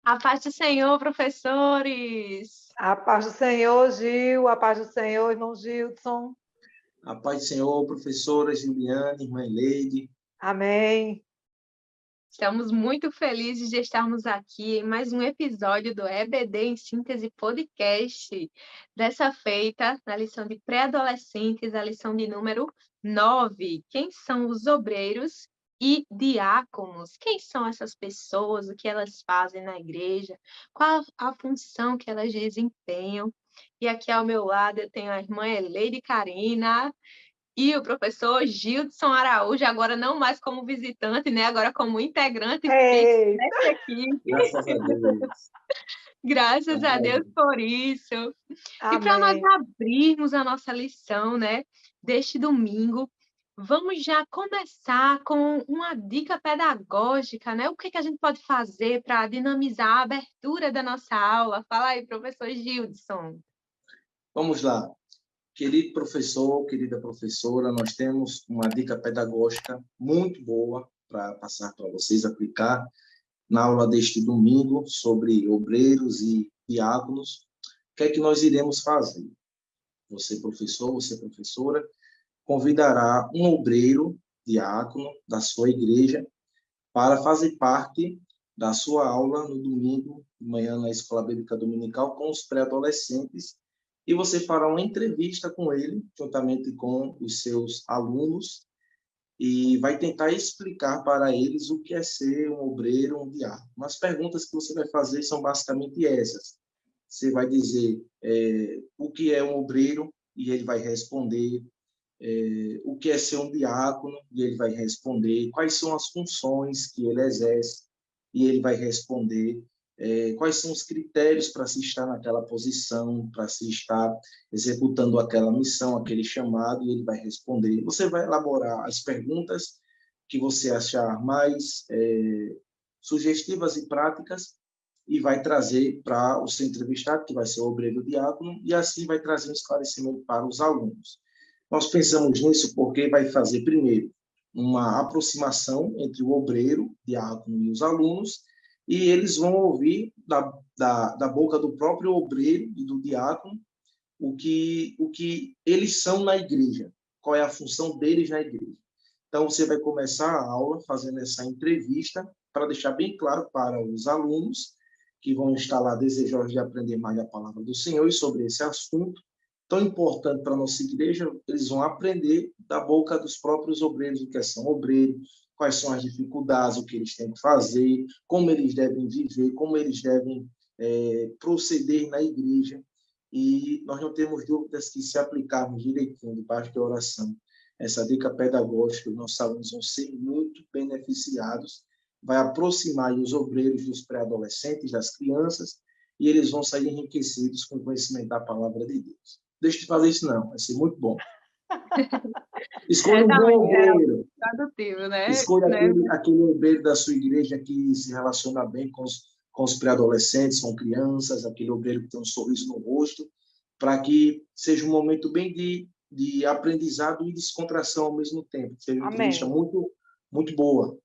A paz do Senhor, professores! A paz do Senhor, Gil, a paz do Senhor, irmão Gilson. A paz do Senhor, professora Juliane, irmã Leide. Amém. Estamos muito felizes de estarmos aqui em mais um episódio do EBD em Síntese Podcast. Dessa feita, na lição de pré-adolescentes, a lição de número 9. Quem são os obreiros e diáconos? Quem são essas pessoas? O que elas fazem na igreja? Qual a função que elas desempenham? E aqui ao meu lado eu tenho a irmã Eleide Carina e o professor Gildson Araújo, agora não mais como visitante, né? Agora como integrante fixo dessa equipe. Graças a Deus. Graças a Deus por isso. Amém. E para nós abrirmos a nossa lição, né, deste domingo, vamos já começar com uma dica pedagógica, né? O que a gente pode fazer para dinamizar a abertura da nossa aula? Fala aí, professor Gildson. Vamos lá. Querido professor, querida professora, nós temos uma dica pedagógica muito boa para passar para vocês aplicar na aula deste domingo sobre obreiros e diáconos. O que é que nós iremos fazer? Você, professor, você, professora, convidará um obreiro, diácono da sua igreja para fazer parte da sua aula no domingo de manhã na Escola Bíblica Dominical com os pré-adolescentes, e você fará uma entrevista com ele, juntamente com os seus alunos, e vai tentar explicar para eles o que é ser um obreiro, um diácono. As perguntas que você vai fazer são basicamente essas. Você vai dizer o que é um obreiro, e ele vai responder. O que é ser um diácono, e ele vai responder. Quais são as funções que ele exerce, e ele vai responder. Quais são os critérios para se estar naquela posição, para se estar executando aquela missão, aquele chamado, e ele vai responder. Você vai elaborar as perguntas que você achar mais sugestivas e práticas, e vai trazer para o seu entrevistado, que vai ser o obreiro diácono, e assim vai trazer um esclarecimento para os alunos. Nós pensamos nisso porque vai fazer, primeiro, uma aproximação entre o obreiro, diácono e os alunos, e eles vão ouvir da boca do próprio obreiro e do diácono o que eles são na igreja, qual é a função deles na igreja. Então, você vai começar a aula fazendo essa entrevista para deixar bem claro para os alunos que vão estar lá desejosos de aprender mais a palavra do Senhor e sobre esse assunto tão importante para a nossa igreja. Eles vão aprender da boca dos próprios obreiros o que são obreiros, quais são as dificuldades, o que eles têm que fazer, como eles devem viver, como eles devem proceder na igreja. E nós não temos dúvidas que, se aplicarmos direitinho, debaixo de oração, essa dica pedagógica, os nossos alunos vão ser muito beneficiados, vai aproximar os obreiros dos pré-adolescentes, das crianças, e eles vão sair enriquecidos com o conhecimento da palavra de Deus. Deixa de fazer isso, não. Vai ser muito bom. Escolha um bom obreiro. Tradutível, né? Escolha aquele obreiro da sua igreja que se relaciona bem com os pré-adolescentes, com crianças, aquele obreiro que tem um sorriso no rosto, para que seja um momento bem de aprendizado e descontração ao mesmo tempo. Seja uma entrevista muito, muito boa.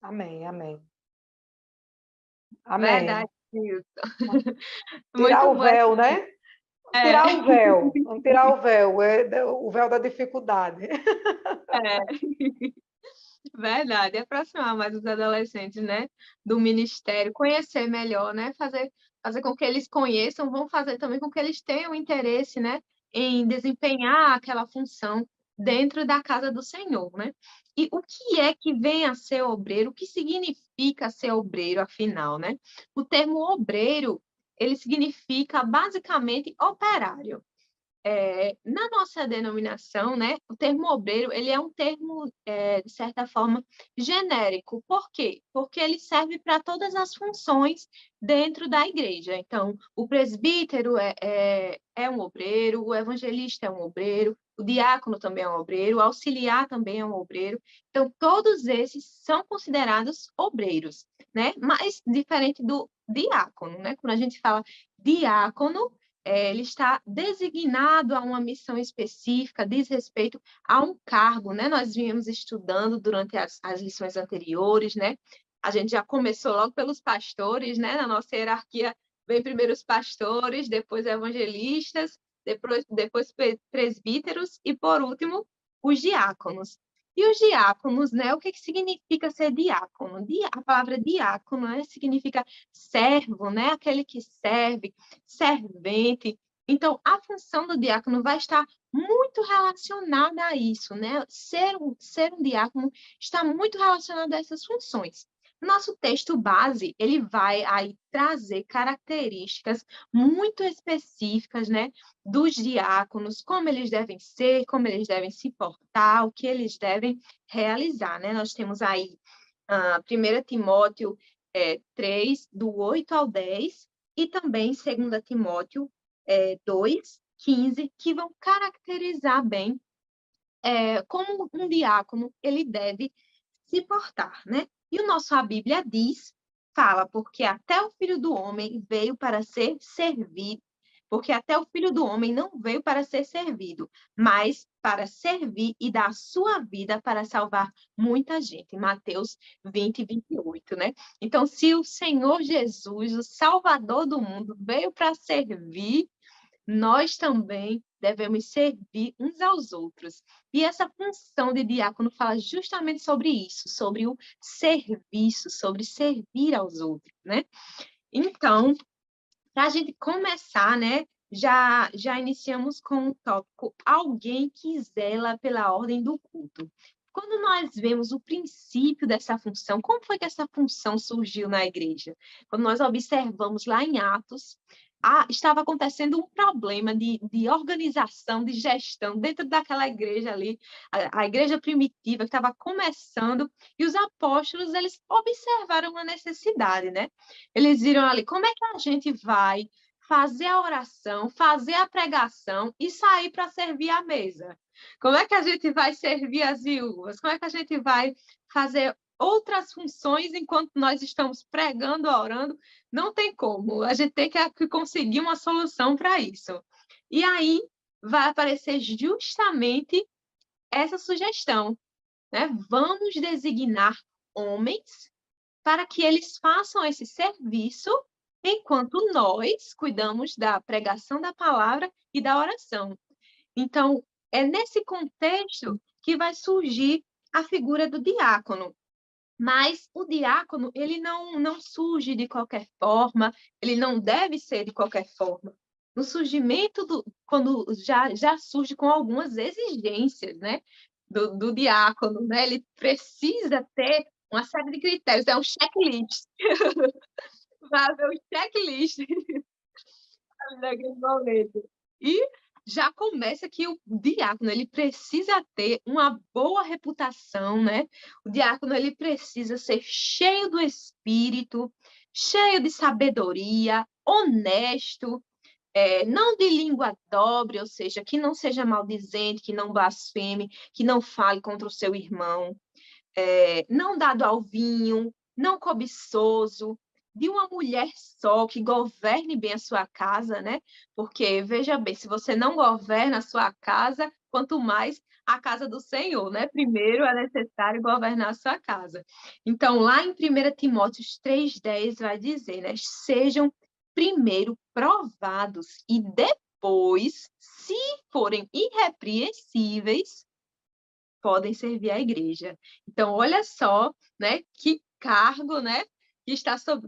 Amém, amém. Amém. Verdade, Gildson. Tirar o véu, né? Tirar o véu. Vamos tirar o véu. O véu da dificuldade. Verdade, aproximar mais os adolescentes, né, do ministério, conhecer melhor, né, fazer com que eles conheçam, vão fazer também com que eles tenham interesse, né, em desempenhar aquela função dentro da casa do Senhor, né? E o que é que vem a ser obreiro? O que significa ser obreiro, afinal, né? O termo obreiro, ele significa basicamente operário. Na nossa denominação, né, o termo obreiro, ele é um termo, de certa forma, genérico. Por quê? Porque ele serve para todas as funções dentro da igreja. Então, o presbítero é um obreiro, o evangelista é um obreiro, o diácono também é um obreiro, o auxiliar também é um obreiro. Então, todos esses são considerados obreiros, né? Mas diferente do diácono, né? Quando a gente fala diácono, ele está designado a uma missão específica, diz respeito a um cargo, né? Nós vínhamos estudando durante as lições anteriores, né? A gente já começou logo pelos pastores, né? Na nossa hierarquia, vem primeiro os pastores, depois evangelistas, depois presbíteros e, por último, os diáconos. E os diáconos, né? O que significa ser diácono? A palavra diácono, né, significa servo, né? Aquele que serve, servente. Então, a função do diácono vai estar muito relacionada a isso, né? Ser um diácono está muito relacionado a essas funções. Nosso texto base, ele vai aí trazer características muito específicas, né, dos diáconos, como eles devem ser, como eles devem se portar, o que eles devem realizar, né? Nós temos aí 1 Timóteo 3, do 8 ao 10, e também 2 Timóteo 2, 15, que vão caracterizar bem como um diácono ele deve se portar, né? E a Bíblia fala, porque até o Filho do Homem veio para ser servido, porque até o Filho do Homem não veio para ser servido, mas para servir e dar a sua vida para salvar muita gente. Mateus 20, 28, né? Então, se o Senhor Jesus, o Salvador do mundo, veio para servir, nós também devemos servir uns aos outros. E essa função de diácono fala justamente sobre isso, sobre o serviço, sobre servir aos outros, né? Então, para a gente começar, né, já iniciamos com o tópico alguém que zela pela ordem do culto. Quando nós vemos o princípio dessa função, como foi que essa função surgiu na igreja? Quando nós observamos lá em Atos, estava acontecendo um problema de organização, de gestão dentro daquela igreja ali, a igreja primitiva que estava começando, e os apóstolos, eles observaram a necessidade, né? Eles viram ali, como é que a gente vai fazer a oração, fazer a pregação e sair para servir a mesa? Como é que a gente vai servir as viúvas? Como é que a gente vai fazer outras funções enquanto nós estamos pregando, orando? Não tem como. A gente tem que conseguir uma solução para isso. E aí vai aparecer justamente essa sugestão, né? Vamos designar homens para que eles façam esse serviço, enquanto nós cuidamos da pregação da palavra e da oração. Então, é nesse contexto que vai surgir a figura do diácono. Mas o diácono, ele não surge de qualquer forma, ele não deve ser de qualquer forma. No surgimento, quando já surge com algumas exigências, né, do diácono, né? Ele precisa ter uma série de critérios, é um checklist. Vai haver um checklist naquele momento. E já começa que o diácono, ele precisa ter uma boa reputação, né? O diácono, ele precisa ser cheio do Espírito, cheio de sabedoria, honesto, não de língua dobre, ou seja, que não seja maldizente, que não blasfeme, que não fale contra o seu irmão, não dado ao vinho, não cobiçoso, de uma mulher só que governe bem a sua casa, né? Porque, veja bem, se você não governa a sua casa, quanto mais a casa do Senhor, né? Primeiro é necessário governar a sua casa. Então, lá em 1 Timóteo 3,10 vai dizer, né? Sejam primeiro provados e depois, se forem irrepreensíveis, podem servir à igreja. Então, olha só, né, que cargo, né,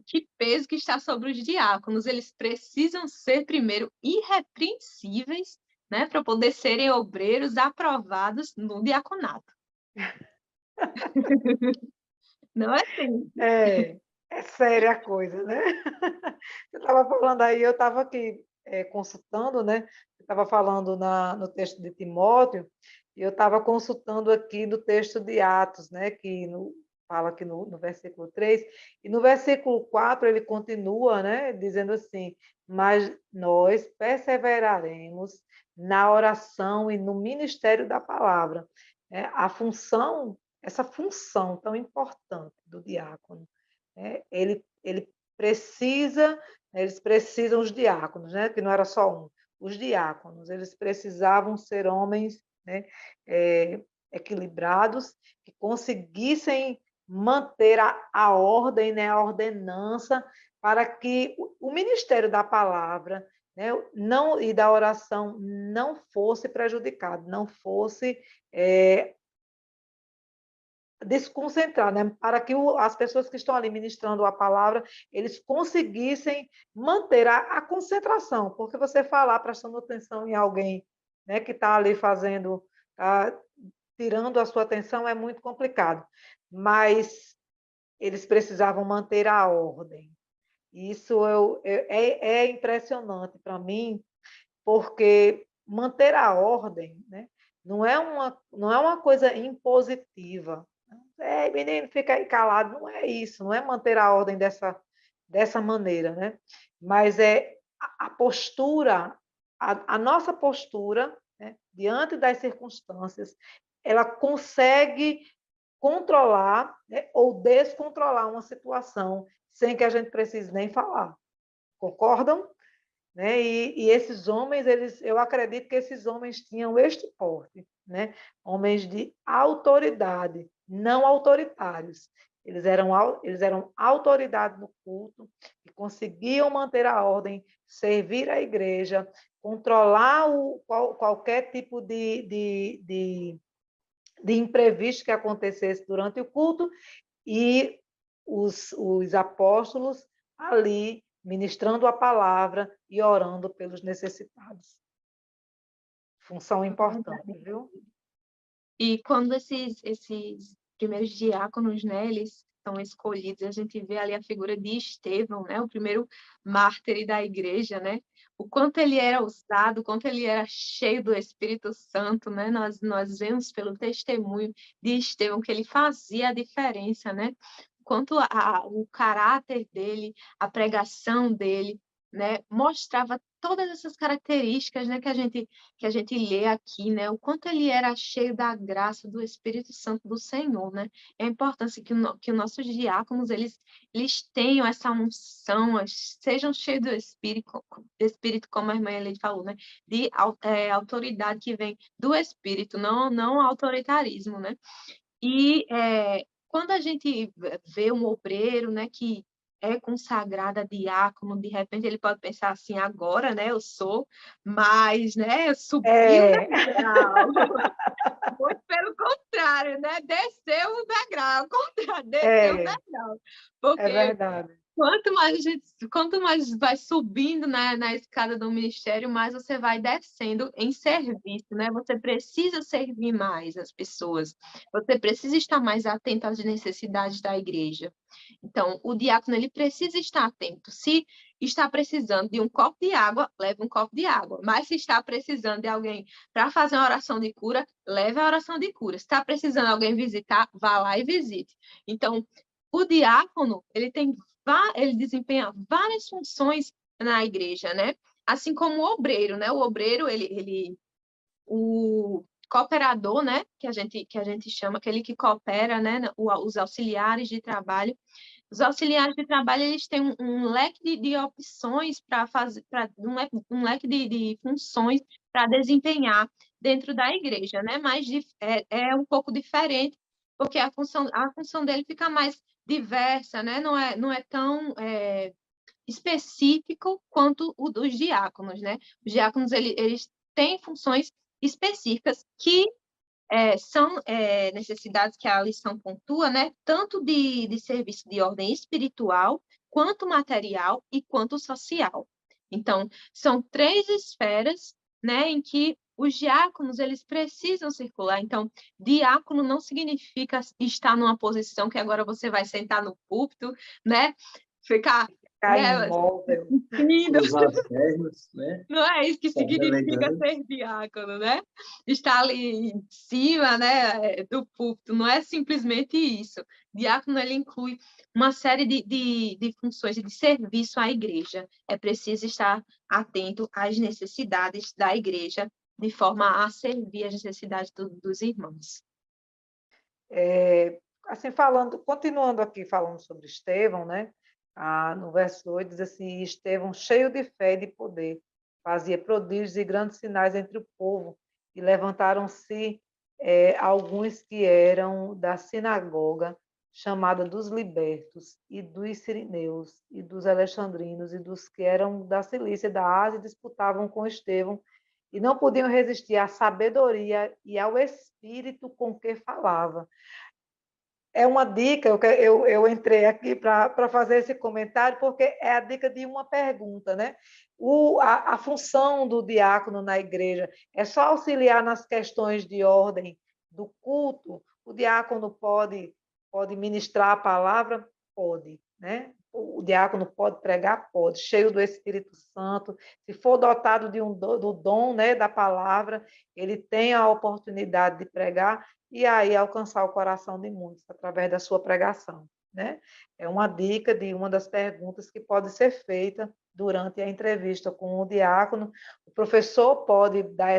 que peso que está sobre os diáconos. Eles precisam ser, primeiro, irrepreensíveis, né, para poder serem obreiros aprovados no diaconato. Não é assim. É séria a coisa, né? Você estava falando aí, eu estava aqui consultando, né? Você estava falando no texto de Timóteo, e eu estava consultando aqui no texto de Atos, né? Fala aqui no versículo 3, e no versículo 4 ele continua, né? Dizendo assim, mas nós perseveraremos na oração e no ministério da palavra. Essa função tão importante do diácono, né? Ele precisa, eles precisam, os diáconos, né? Que não era só um, os diáconos, eles precisavam ser homens, né? Equilibrados, que conseguissem manter a ordem, né, a ordenança, para que o ministério da palavra, né, não, e da oração não fosse prejudicado, não fosse desconcentrar, né? Para que as pessoas que estão ali ministrando a palavra, eles conseguissem manter a concentração, porque você falar prestando atenção em alguém, né, que está ali fazendo, tá, tirando a sua atenção é muito complicado, mas eles precisavam manter a ordem. Isso é impressionante para mim, porque manter a ordem, né, não é uma coisa impositiva. Menino, fica aí calado, não é isso, não é manter a ordem dessa maneira, né? Mas é a postura, a nossa postura, né, diante das circunstâncias, ela consegue controlar, né, ou descontrolar uma situação sem que a gente precise nem falar. Concordam? Né? E esses homens, eu acredito que esses homens tinham este porte, né? Homens de autoridade, não autoritários. Eles eram autoridade no culto, que conseguiam manter a ordem, servir a igreja, controlar qualquer tipo de imprevisto que acontecesse durante o culto, e os apóstolos ali ministrando a palavra e orando pelos necessitados. Função importante, viu? E quando esses primeiros diáconos, né, eles são escolhidos, a gente vê ali a figura de Estevão, né, o primeiro mártir da igreja, né, o quanto ele era ousado, o quanto ele era cheio do Espírito Santo, né, nós vemos pelo testemunho de Estevão que ele fazia a diferença, né, quanto o caráter dele, a pregação dele, né, mostrava todas essas características, né, que a gente lê aqui, né, o quanto ele era cheio da graça do Espírito Santo do Senhor, né? É a importância que os nossos diáconos eles tenham essa unção, sejam cheios do Espírito, como a irmã Elide falou, né? De autoridade que vem do Espírito, não autoritarismo, né? E quando a gente vê um obreiro, né, que é consagrado a diácono, de repente ele pode pensar assim, agora, né, eu sou, mas, né, subiu o degrau. Muito pelo contrário, né, desceu o degrau, ao contrário, desceu o degrau. É Porque verdade. Quanto mais vai subindo na escada do ministério, mais você vai descendo em serviço, né? Você precisa servir mais as pessoas. Você precisa estar mais atento às necessidades da igreja. Então, o diácono ele precisa estar atento. Se está precisando de um copo de água, leve um copo de água. Mas se está precisando de alguém para fazer uma oração de cura, leve a oração de cura. Se está precisando de alguém visitar, vá lá e visite. Então, o diácono, ele desempenha várias funções na igreja, né? Assim como o obreiro, né? O obreiro, o cooperador, né? Que a gente chama, aquele que coopera, né? Os auxiliares de trabalho. Os auxiliares de trabalho, eles têm um leque de opções para fazer, um leque de funções para desempenhar dentro da igreja, né? Mas é um pouco diferente, porque a função dele fica mais diversa, né? Não é tão específico quanto o dos diáconos, né? Os diáconos, eles têm funções específicas que são necessidades que a lição pontua, né? Tanto de serviço de ordem espiritual, quanto material e quanto social. Então, são três esferas, né, em que os diáconos eles precisam circular. Então, diácono não significa estar numa posição que agora você vai sentar no púlpito, né? Ficar, Ficar né, imóvel. Cruzar as pernas, né? não é isso que Tá significa delegando. ser diácono, né? Estar ali em cima, né, do púlpito, não é simplesmente isso. Diácono, ele inclui uma série de funções de serviço à igreja. É preciso estar atento às necessidades da igreja, de forma a servir as necessidades dos irmãos. Assim, continuando aqui falando sobre Estevão, né? No verso 8 diz assim: Estevão, cheio de fé e de poder, fazia prodígios e grandes sinais entre o povo, e levantaram-se alguns que eram da sinagoga, chamada dos libertos, e dos sirineus, e dos alexandrinos, e dos que eram da Cilícia e da Ásia, disputavam com Estevão, e não podiam resistir à sabedoria e ao espírito com que falava. É uma dica, eu entrei aqui para fazer esse comentário, porque é a dica de uma pergunta, né? A função do diácono na igreja é só auxiliar nas questões de ordem do culto. O diácono pode ministrar a palavra? Pode, né? O diácono pode pregar? Pode, cheio do Espírito Santo. Se for dotado do dom, né, da palavra, ele tem a oportunidade de pregar e aí alcançar o coração de muitos através da sua pregação, né? É uma dica de uma das perguntas que pode ser feita durante a entrevista com o diácono. O professor pode dar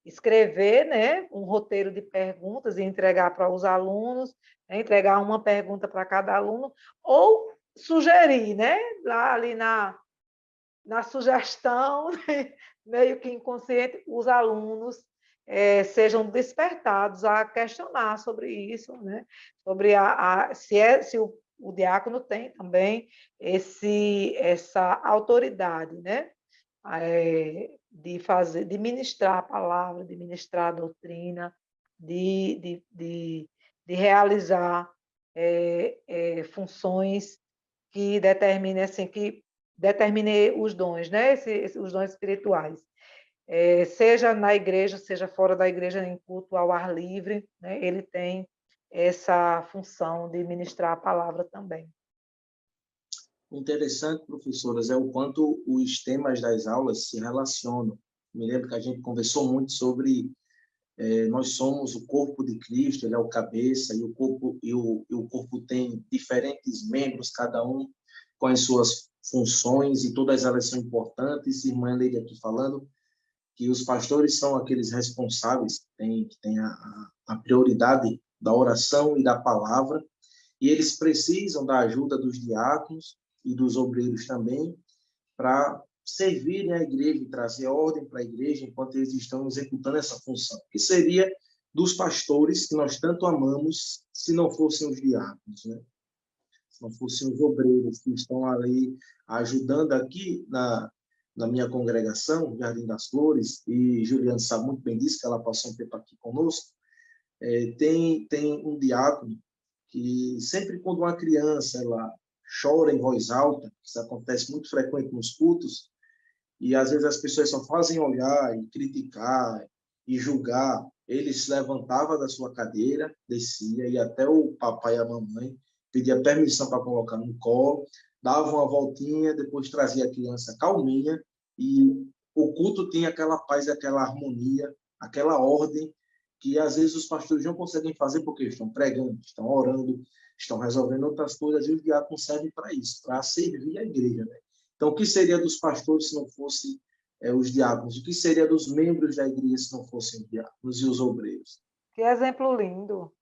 escrever, né, um roteiro de perguntas e entregar para os alunos, né, entregar uma pergunta para cada aluno, ou sugerir, né, lá ali na sugestão, meio que inconsciente, os alunos sejam despertados a questionar sobre isso, né? Sobre se o diácono tem também essa autoridade, né? De ministrar a palavra, de ministrar a doutrina, de realizar funções que determinem assim, os dons, né? Os dons espirituais. Seja na igreja, seja fora da igreja, em culto ao ar livre, né? Ele tem essa função de ministrar a palavra também. O interessante, professoras, é o quanto os temas das aulas se relacionam. Me lembro que a gente conversou muito sobre nós somos o corpo de Cristo, ele é o cabeça, e o corpo tem diferentes membros, cada um com as suas funções, e todas elas são importantes. Irmã Leide aqui falando que os pastores são aqueles responsáveis que têm a prioridade da oração e da palavra, e eles precisam da ajuda dos diáconos e dos obreiros também, para servirem a igreja e trazer ordem para a igreja enquanto eles estão executando essa função, que seria dos pastores que nós tanto amamos, se não fossem os diáconos, né? Se não fossem os obreiros que estão ali ajudando aqui na minha congregação, Jardim das Flores, e Juliana sabe muito bem disso, que ela passou um tempo aqui conosco. Tem um diácono que sempre quando uma criança ela chora em voz alta, isso acontece muito frequente nos cultos, e às vezes as pessoas só fazem olhar e criticar e julgar. Ele se levantava da sua cadeira, descia, ia até o papai e a mamãe, pedia permissão para colocar no colo, dava uma voltinha, depois trazia a criança calminha, e o culto tinha aquela paz, aquela harmonia, aquela ordem, que às vezes os pastores não conseguem fazer porque estão pregando, estão orando, estão resolvendo outras coisas, e os diáconos servem para isso, para servir a igreja, né? Então, o que seria dos pastores se não fossem os diáconos? O que seria dos membros da igreja se não fossem os diáconos e os obreiros? Que exemplo lindo!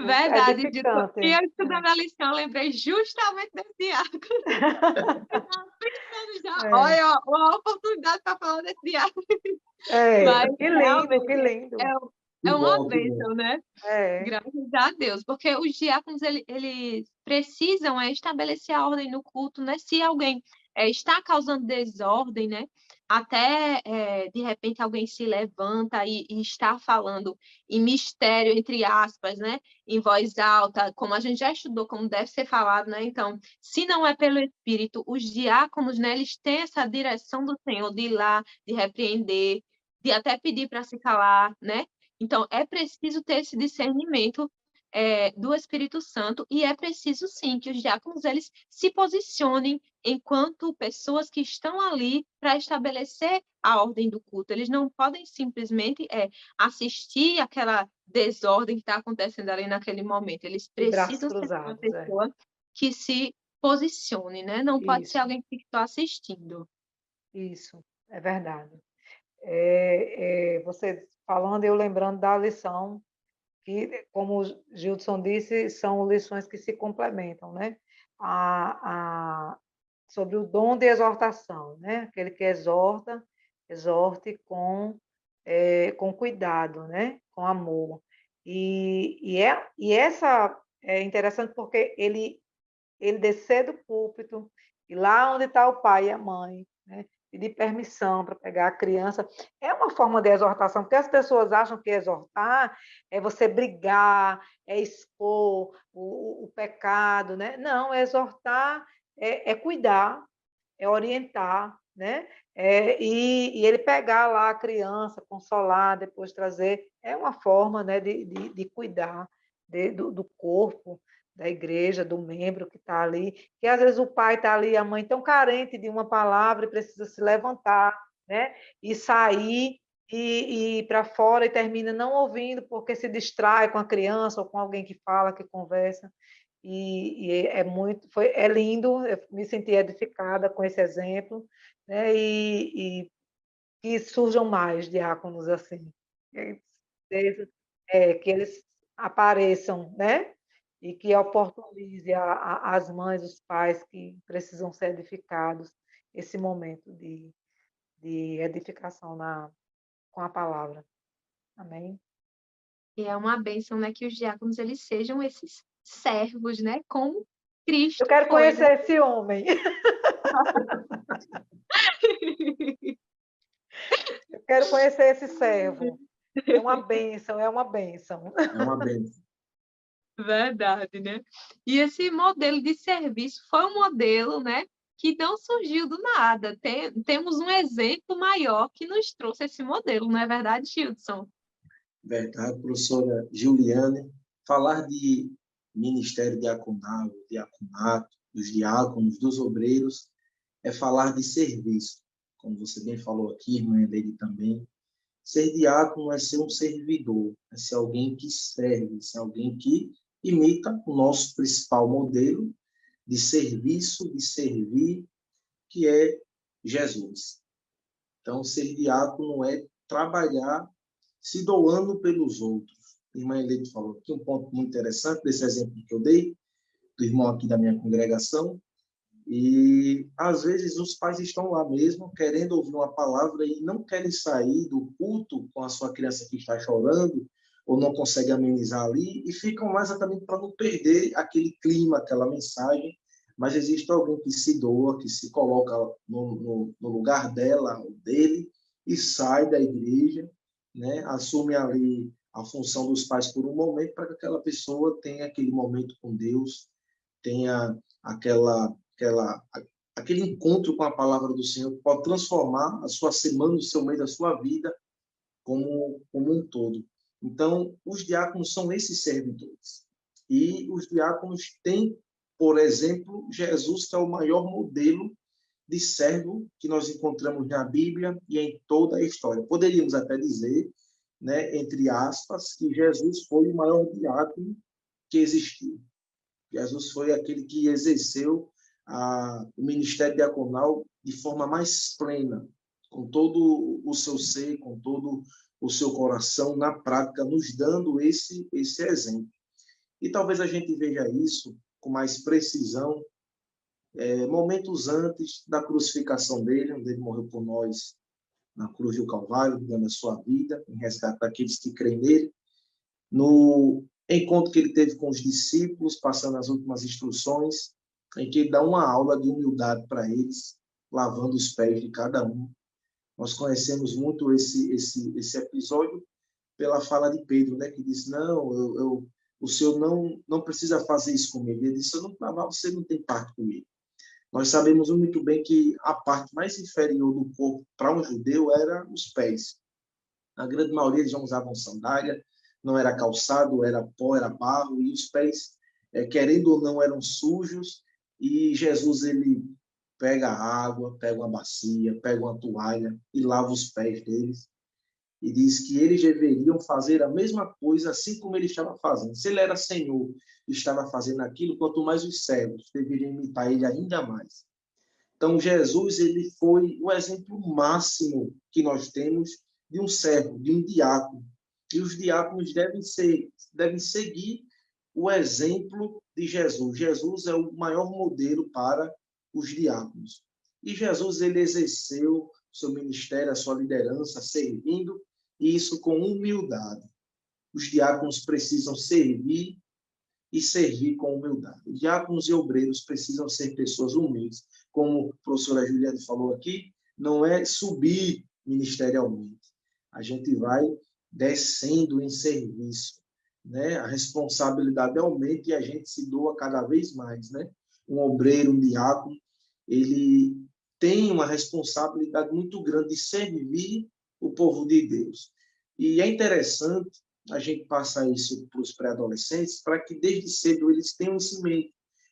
Verdade, Edificante. e eu estudando a lição, lembrei justamente desse diácono. Olha, uma oportunidade para falar desse diácono. Mas Que lindo, que realmente lindo. é uma bênção, né? É. Graças a Deus, porque os diáconos eles precisam estabelecer a ordem no culto, né? Se alguém está causando desordem, né? Até de repente alguém se levanta e está falando em mistério, entre aspas, né? Em voz alta, como a gente já estudou, como deve ser falado, né? Então, se não é pelo Espírito, os diáconos, né? Eles têm essa direção do Senhor de ir lá, de repreender, de até pedir para se calar, né? Então, é preciso ter esse discernimento do Espírito Santo, e é preciso, sim, que os diáconos eles se posicionem enquanto pessoas que estão ali para estabelecer a ordem do culto. Eles não podem simplesmente assistir aquela desordem que está acontecendo ali naquele momento. Eles precisam ser uma pessoa que se posicione, né? Não pode ser alguém que está assistindo. Isso, é verdade. Você falando, eu lembrando da lição, que, como o Gildson disse, são lições que se complementam, né? Sobre o dom de exortação, né? Aquele que exorte com cuidado, né? Com amor. E essa é interessante porque ele descer do púlpito, e lá onde está o pai e a mãe, né, pedir permissão para pegar a criança, é uma forma de exortação, porque as pessoas acham que exortar é você brigar, é expor o pecado, né? Não, exortar é cuidar, é orientar, né? E ele pegar lá a criança, consolar, depois trazer, é uma forma, né, de cuidar do corpo, da igreja, do membro que está ali, que às vezes o pai está ali, a mãe tão carente de uma palavra e precisa se levantar, né? E sair e ir para fora e termina não ouvindo porque se distrai com a criança ou com alguém que fala, que conversa. E é lindo, eu me senti edificada com esse exemplo, né? E que surjam mais diáconos assim, que eles apareçam, né? E que oportunize as mães, os pais que precisam ser edificados esse momento de edificação com a palavra. Amém? E é uma bênção, né, que os diáconos eles sejam esses servos, né, como Cristo Eu quero foi, né? conhecer esse homem. Eu quero conhecer esse servo. É uma bênção, é uma bênção. É uma bênção. Verdade, né? E esse modelo de serviço foi um modelo, né, que não surgiu do nada. Temos um exemplo maior que nos trouxe esse modelo, não é verdade, Gildson? Verdade, professora Juliane. Falar de ministério diaconal, diaconato, dos diáconos, dos obreiros, é falar de serviço. Como você bem falou aqui, irmã dele também. Ser diácono é ser um servidor, é ser alguém que serve, ser alguém que imita o nosso principal modelo de serviço, de servir, que é Jesus. Então, ser diácono é trabalhar se doando pelos outros. A irmã Eleide falou aqui um ponto muito interessante desse exemplo que eu dei, do irmão aqui da minha congregação, e às vezes os pais estão lá mesmo, querendo ouvir uma palavra e não querem sair do culto com a sua criança que está chorando, ou não consegue amenizar ali, e ficam lá exatamente para não perder aquele clima, aquela mensagem. Mas existe alguém que se doa, que se coloca no lugar dela, ou dele, e sai da igreja, né? Assume ali a função dos pais por um momento, para que aquela pessoa tenha aquele momento com Deus, tenha aquele encontro com a palavra do Senhor, que pode transformar a sua semana, o seu mês, a sua vida como um todo. Então, os diáconos são esses servidores. E os diáconos têm, por exemplo, Jesus, que é o maior modelo de servo que nós encontramos na Bíblia e em toda a história. Poderíamos até dizer, né, entre aspas, que Jesus foi o maior diácono que existiu. Jesus foi aquele que exerceu o ministério diaconal de forma mais plena, com todo o seu ser, com todo o seu coração, na prática, nos dando esse exemplo. E talvez a gente veja isso com mais precisão momentos antes da crucificação dele, onde ele morreu por nós na cruz do Calvário, dando a sua vida em resgate daqueles que creem nele, no encontro que ele teve com os discípulos, passando as últimas instruções, em que ele dá uma aula de humildade para eles, lavando os pés de cada um. Nós conhecemos muito esse episódio pela fala de Pedro, né, que diz, não, o senhor não precisa fazer isso comigo. Ele disse, se eu não lavar, você não tem parte comigo. Nós sabemos muito bem que a parte mais inferior do corpo para um judeu era os pés. A grande maioria eles já usavam sandália, não era calçado, era pó, era barro, e os pés, querendo ou não, eram sujos, e Jesus, ele pega água, pega uma bacia, pega uma toalha e lava os pés deles, e diz que eles deveriam fazer a mesma coisa assim como ele estava fazendo. Se ele era Senhor e estava fazendo aquilo, quanto mais os servos deveriam imitar ele ainda mais. Então, Jesus, ele foi o exemplo máximo que nós temos de um servo, de um diácono. E os diáconos devem seguir o exemplo de Jesus. Jesus é o maior modelo para os diáconos. E Jesus, ele exerceu seu ministério, a sua liderança, servindo, e isso com humildade. os diáconos precisam servir e servir com humildade. Diáconos e obreiros precisam ser pessoas humildes. Como a professora Juliana falou aqui, não é subir ministerialmente. A gente vai descendo em serviço, né? A responsabilidade aumenta e a gente se doa cada vez mais, né? Um obreiro, um diácono, ele tem uma responsabilidade muito grande de servir o povo de Deus. E é interessante a gente passar isso para os pré-adolescentes, para que desde cedo eles tenham esse meio,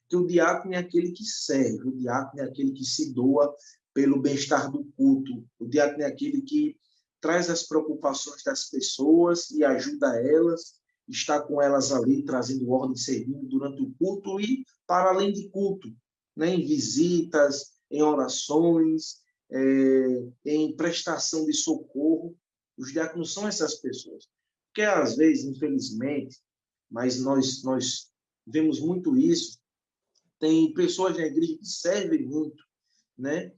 que o diácono é aquele que serve, o diácono é aquele que se doa pelo bem-estar do culto, o diácono é aquele que traz as preocupações das pessoas e ajuda elas, está com elas ali, trazendo ordem, servindo durante o culto e para além de culto, né? Em visitas, em orações, em prestação de socorro. Os diáconos são essas pessoas. Porque, às vezes, infelizmente, mas nós vemos muito isso, tem pessoas na igreja que servem muito, né?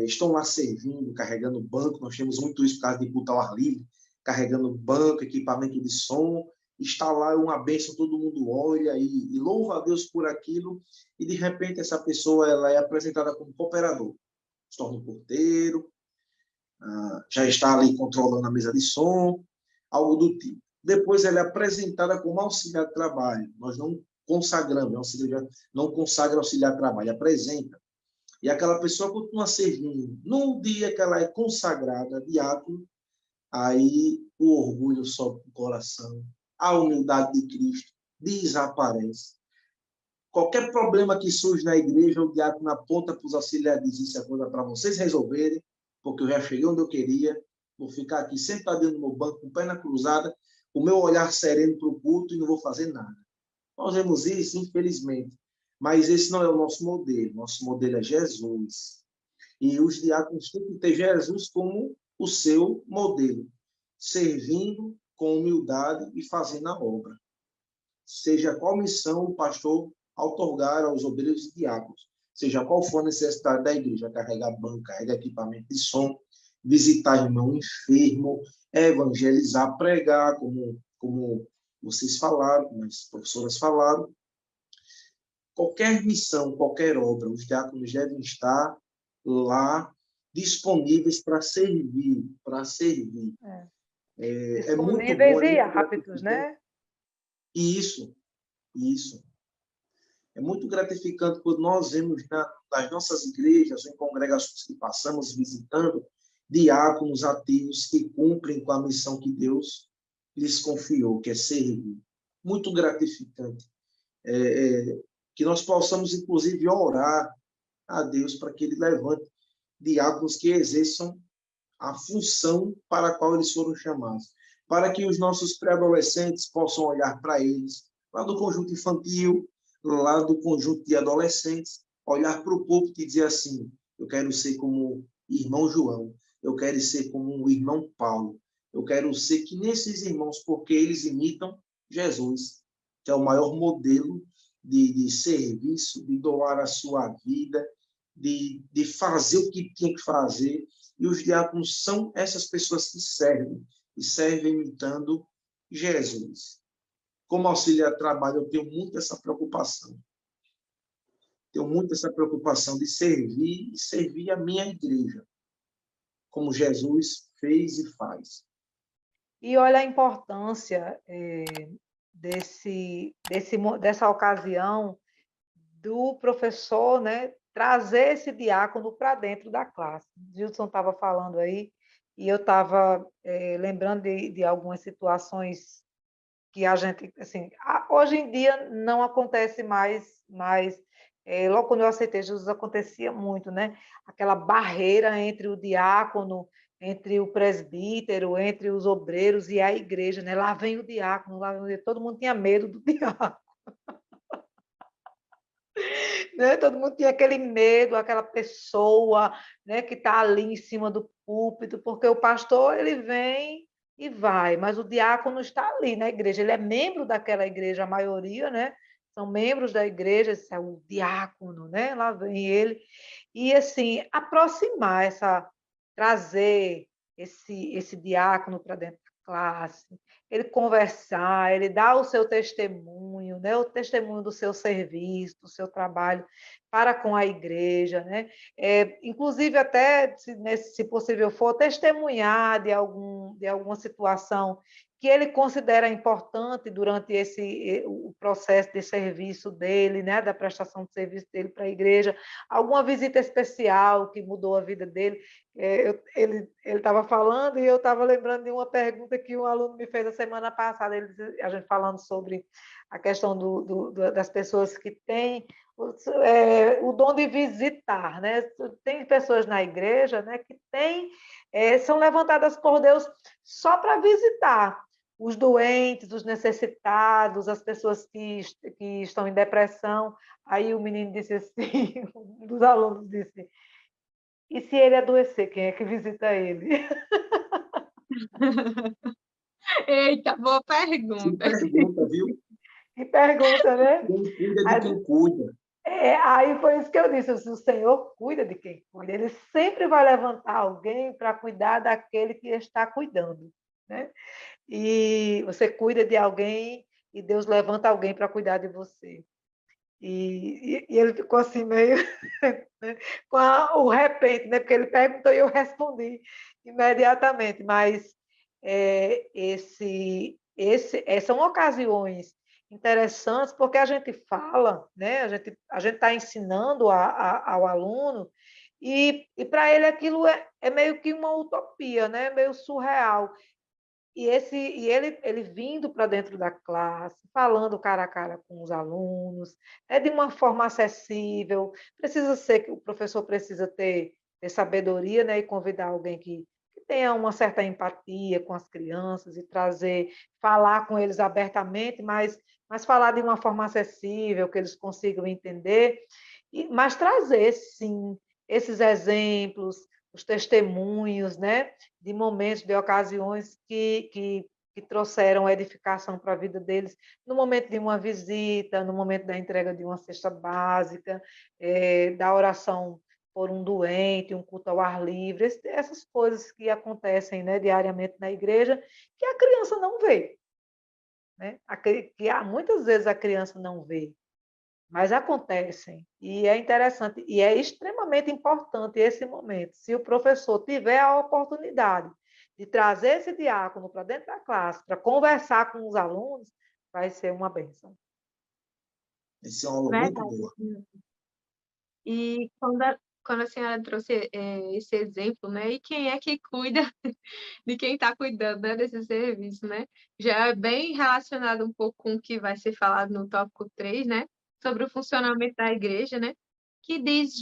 Estão lá servindo, carregando banco, nós temos muito isso por causa de culto ao ar livre, carregando banco, equipamento de som, está lá é uma bênção, todo mundo olha e louva a Deus por aquilo, e de repente essa pessoa ela é apresentada como cooperador, se torna um porteiro, já está ali controlando a mesa de som, algo do tipo. Depois ela é apresentada como auxiliar de trabalho. Nós não consagramos, auxiliar, não consagra auxiliar de trabalho, apresenta. E aquela pessoa continua servindo. No dia que ela é consagrada, diácono, aí o orgulho sobe no coração, a humildade de Cristo desaparece. Qualquer problema que surge na igreja, o diácono aponta para os auxiliares e diz: isso é coisa para vocês resolverem, porque eu já cheguei onde eu queria, vou ficar aqui sentadinho no meu banco, com perna cruzada, o meu olhar sereno para o culto e não vou fazer nada. Nós vemos isso, infelizmente. Mas esse não é o nosso modelo. Nosso modelo é Jesus. E os diáconos têm que ter Jesus como o seu modelo, servindo com humildade e fazendo a obra. Seja qual missão o pastor outorgar aos obreiros e diáconos, seja qual for a necessidade da igreja, carregar banco, carregar equipamento de som, visitar irmão enfermo, evangelizar, pregar, como vocês falaram, como as professoras falaram. Qualquer missão, qualquer obra, os diáconos devem estar lá disponíveis para servir, para servir. É muito bom, Disponíveis e aptos, né? Isso. É muito gratificante quando nós vemos nas nossas igrejas, em congregações que passamos visitando, diáconos ativos que cumprem com a missão que Deus lhes confiou, que é servir. Muito gratificante. Que nós possamos, inclusive, orar a Deus para que Ele levante diáconos que exerçam a função para a qual eles foram chamados. Para que os nossos pré-adolescentes possam olhar para eles, lá do conjunto infantil, lá do conjunto de adolescentes, olhar para o púlpito e dizer assim: eu quero ser como irmão João, eu quero ser como o irmão Paulo, eu quero ser que nesses irmãos, porque eles imitam Jesus, que é o maior modelo de serviço, de doar a sua vida, de fazer o que tinha que fazer. E os diáconos são essas pessoas que servem, e servem imitando Jesus. Como auxiliar de trabalho, eu tenho muito essa preocupação. Tenho muito essa preocupação de servir e servir a minha igreja, como Jesus fez e faz. E olha a importância dessa ocasião do professor, né, trazer esse diácono para dentro da classe. Gilson estava falando aí, e eu estava lembrando de algumas situações que a gente, assim, hoje em dia não acontece mais, mas logo quando eu aceitei Jesus acontecia muito, né? Aquela barreira entre o diácono, entre o presbítero, entre os obreiros e a igreja, né? Lá vem o diácono, todo mundo tinha medo do diácono. Né? Todo mundo tinha aquele medo, aquela pessoa, né, que está ali em cima do púlpito, porque o pastor ele vem e vai, mas o diácono está ali na igreja, ele é membro daquela igreja, a maioria, né? São membros da igreja, esse é o diácono, né? Lá vem ele. E assim, aproximar trazer esse diácono para dentro da classe, ele conversar, ele dar o seu testemunho, né? O testemunho do seu serviço, do seu trabalho para com a igreja, né? Inclusive até, se possível for, testemunhar de alguma situação que ele considera importante durante o processo de serviço dele, né, da prestação de serviço dele para a igreja, alguma visita especial que mudou a vida dele. Ele estava falando e eu estava lembrando de uma pergunta que um aluno me fez a semana passada, a gente falando sobre a questão das pessoas que têm o dom de visitar, né? Tem pessoas na igreja, né, que são levantadas por Deus só para visitar os doentes, os necessitados, as pessoas que estão em depressão. Aí o menino disse assim, um dos alunos disse: e se ele adoecer, quem é que visita ele? Eita, boa Que pergunta. pergunta, viu? Que pergunta, né? Quem cuida de quem cuida. Aí foi isso que eu disse: o Senhor cuida de quem cuida, ele sempre vai levantar alguém para cuidar daquele que está cuidando, né? E você cuida de alguém e Deus levanta alguém para cuidar de você. E ele ficou assim meio né, com o repente, né? Porque ele perguntou e eu respondi imediatamente. Mas são ocasiões interessantes, porque a gente fala, né? A gente está ensinando ao aluno, e para ele aquilo é meio que uma utopia, né? Meio surreal. Ele vindo para dentro da classe, falando cara a cara com os alunos, de uma forma acessível. Precisa ser que o professor precisa ter sabedoria, né, e convidar alguém que tenha uma certa empatia com as crianças e falar com eles abertamente, mas falar de uma forma acessível, que eles consigam entender, mas trazer, sim, esses exemplos, os testemunhos, né, de momentos, de ocasiões que trouxeram edificação para a vida deles, no momento de uma visita, no momento da entrega de uma cesta básica, da oração por um doente, um culto ao ar livre, essas coisas que acontecem, né, diariamente na igreja, que a criança não vê, né? Muitas vezes a criança não vê, mas acontecem, e é interessante, e é extremamente importante esse momento. Se o professor tiver a oportunidade de trazer esse diácono para dentro da classe, para conversar com os alunos, vai ser uma bênção. Essa é uma aula muito Verdade. boa. E quando a senhora trouxe esse exemplo, né? E quem é que cuida de quem está cuidando, né, desse serviço, né? Já é bem relacionado um pouco com o que vai ser falado no tópico 3, né? Sobre o funcionamento da igreja, né? Que diz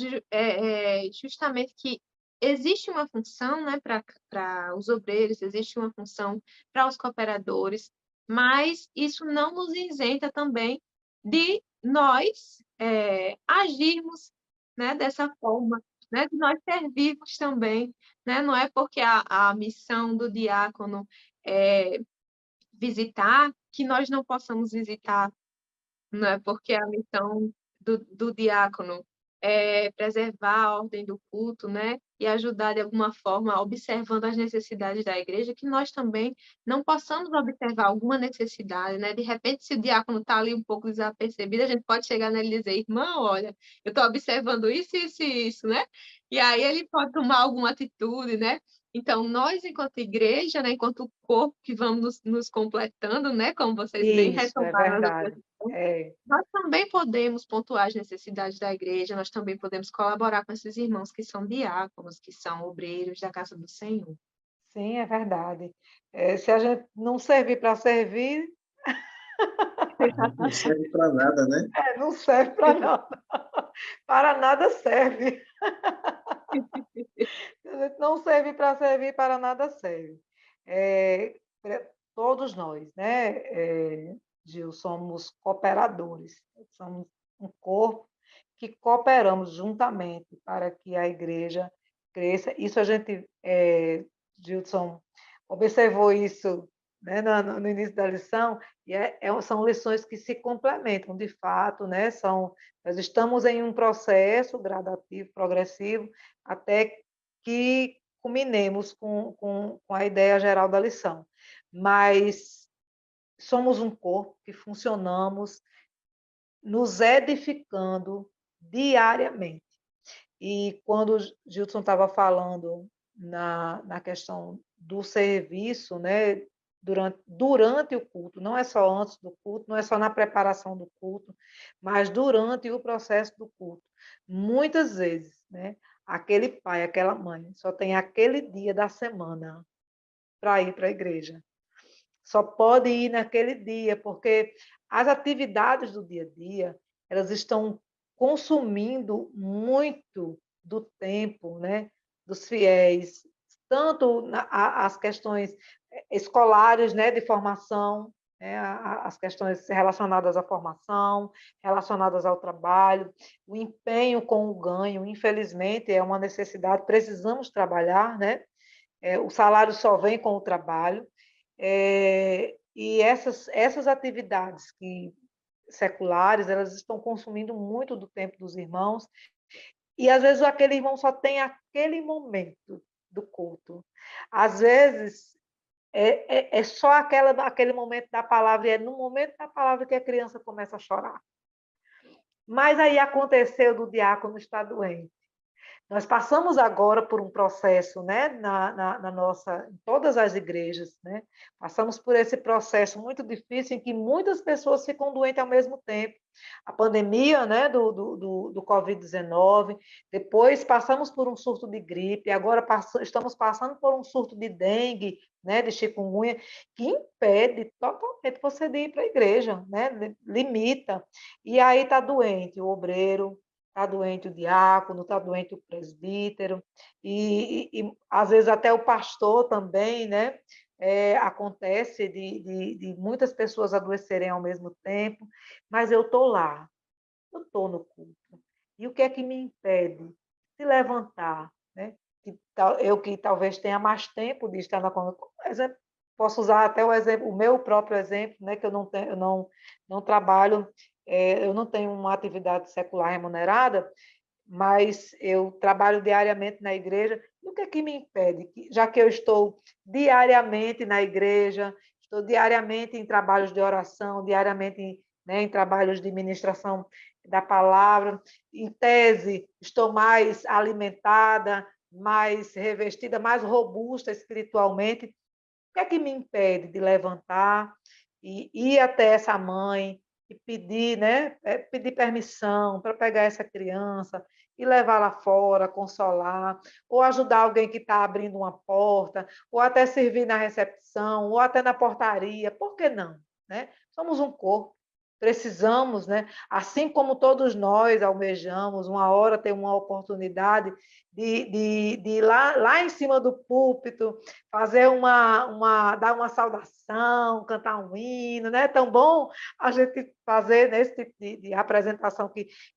justamente que existe uma função, né, para os obreiros, existe uma função para os cooperadores, mas isso não nos isenta também de nós agirmos, né, dessa forma, né, de nós servirmos também, né? Não é porque a missão do diácono é visitar que nós não possamos visitar, não é porque a missão do diácono é preservar a ordem do culto, né? E ajudar de alguma forma, observando as necessidades da igreja, que nós também não possamos observar alguma necessidade, né? De repente, se o diácono está ali um pouco desapercebido, a gente pode chegar nele e dizer: irmão, olha, eu estou observando isso, isso e isso, né? E aí ele pode tomar alguma atitude, né? Então, nós, enquanto igreja, né, enquanto corpo que vamos nos completando, né, como vocês bem Isso, é retomaram na verdade. nós também podemos pontuar as necessidades da igreja, nós também podemos colaborar com esses irmãos que são diáconos, que são obreiros da casa do Senhor. Sim, é verdade. Se a gente não servir para servir, Não serve para nada, né? não serve para nada. Para nada serve. Se a gente não serve para servir, para nada serve. Todos nós, né, Gil, somos cooperadores, somos um corpo que cooperamos juntamente para que a igreja cresça. Isso a gente, Gilson, observou isso, né, no início da lição, e são lições que se complementam, de fato, né? Nós estamos em um processo gradativo, progressivo, até que culminemos com a ideia geral da lição. Mas somos um corpo que funcionamos nos edificando diariamente. E quando o Gilson estava falando na questão do serviço, né, durante o culto, não é só antes do culto, não é só na preparação do culto, mas durante o processo do culto. Muitas vezes, né, aquele pai, aquela mãe, só tem aquele dia da semana para ir para a igreja. Só pode ir naquele dia, porque as atividades do dia a dia, elas estão consumindo muito do tempo, né, dos fiéis, tanto as questões escolares, né, de formação, né, as questões relacionadas à formação, relacionadas ao trabalho, o empenho com o ganho, infelizmente, é uma necessidade, precisamos trabalhar, né? O salário só vem com o trabalho, e essas atividades seculares, elas estão consumindo muito do tempo dos irmãos, e às vezes aquele irmão só tem aquele momento do culto. Às vezes é só aquele momento da palavra, e é no momento da palavra que a criança começa a chorar. Mas aí aconteceu do diácono estar doente. Nós passamos agora por um processo, né, em todas as igrejas, né? Passamos por esse processo muito difícil em que muitas pessoas ficam doentes ao mesmo tempo. A pandemia, né, do Covid-19, depois passamos por um surto de gripe, agora estamos passando por um surto de dengue, né, de chikungunya, que impede totalmente você de ir para a igreja, né? Limita. E aí está doente o obreiro, está doente o diácono, está doente o presbítero, às vezes até o pastor também, né? Acontece de muitas pessoas adoecerem ao mesmo tempo, mas eu estou lá, eu estou no culto. E o que é que me impede de levantar, né? Eu que talvez tenha mais tempo de estar na congregação, posso usar até o meu próprio exemplo, né? Que eu não trabalho, eu não tenho uma atividade secular remunerada, mas eu trabalho diariamente na igreja. E o que é que me impede? Já que eu estou diariamente na igreja, estou diariamente em trabalhos de oração, diariamente em trabalhos de ministração da palavra, em tese, estou mais alimentada, mais revestida, mais robusta espiritualmente. O que é que me impede de levantar e ir até essa mãe e pedir, né, pedir permissão para pegar essa criança e levar lá fora, consolar, ou ajudar alguém que está abrindo uma porta, ou até servir na recepção, ou até na portaria? Por que não? Né? Somos um corpo. Precisamos, né? Assim como todos nós almejamos, uma hora ter uma oportunidade de ir lá em cima do púlpito, fazer dar uma saudação, cantar um hino, né? É tão bom a gente fazer nesse tipo de apresentação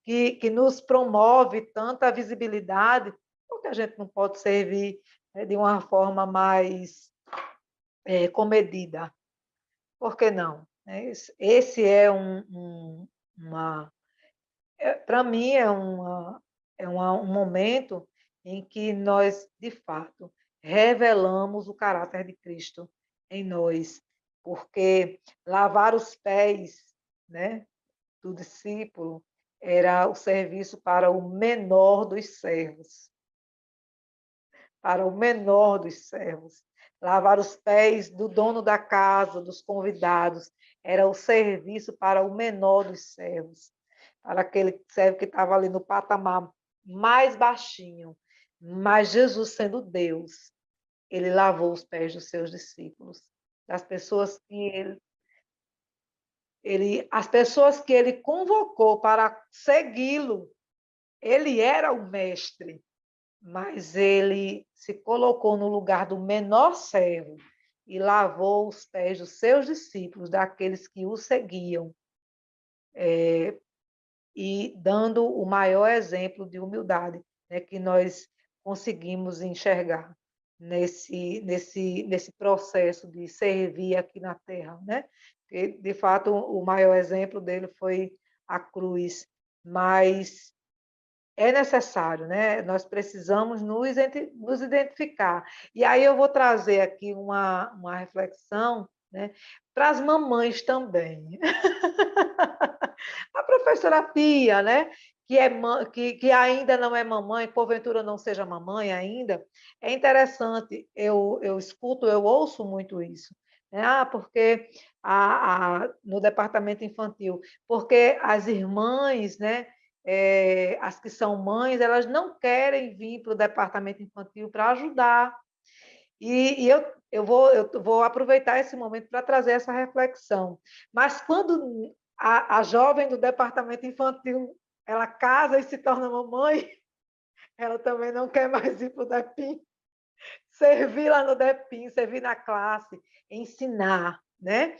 que nos promove tanta visibilidade, porque a gente não pode servir, né, de uma forma mais comedida. Por que não? Esse é para mim, um momento em que nós, de fato, revelamos o caráter de Cristo em nós, porque lavar os pés, né, do discípulo era o serviço para o menor dos servos. Para o menor dos servos. Lavar os pés do dono da casa, dos convidados, era o serviço para o menor dos servos, para aquele servo que estava ali no patamar mais baixinho. Mas Jesus, sendo Deus, ele lavou os pés dos seus discípulos, das pessoas que as pessoas que ele convocou para segui-lo. Ele era o mestre, mas ele se colocou no lugar do menor servo e lavou os pés dos seus discípulos, daqueles que o seguiam, e dando o maior exemplo de humildade, né, que nós conseguimos enxergar nesse processo de servir aqui na Terra, né? E, de fato, o maior exemplo dele foi a cruz, mas é necessário, né? Nós precisamos nos identificar. E aí eu vou trazer aqui uma reflexão, né? Para as mamães também. A professora Tia, né? Que ainda não é mamãe, porventura não seja mamãe ainda, é interessante, eu escuto, eu ouço muito isso. Né? Porque no departamento infantil, porque as irmãs, né, as que são mães, elas não querem vir para o departamento infantil para ajudar. Eu vou aproveitar esse momento para trazer essa reflexão. Mas quando a jovem do departamento infantil ela casa e se torna mamãe, ela também não quer mais ir para o DEPIM, servir lá no DEPIM, servir na classe, ensinar, né?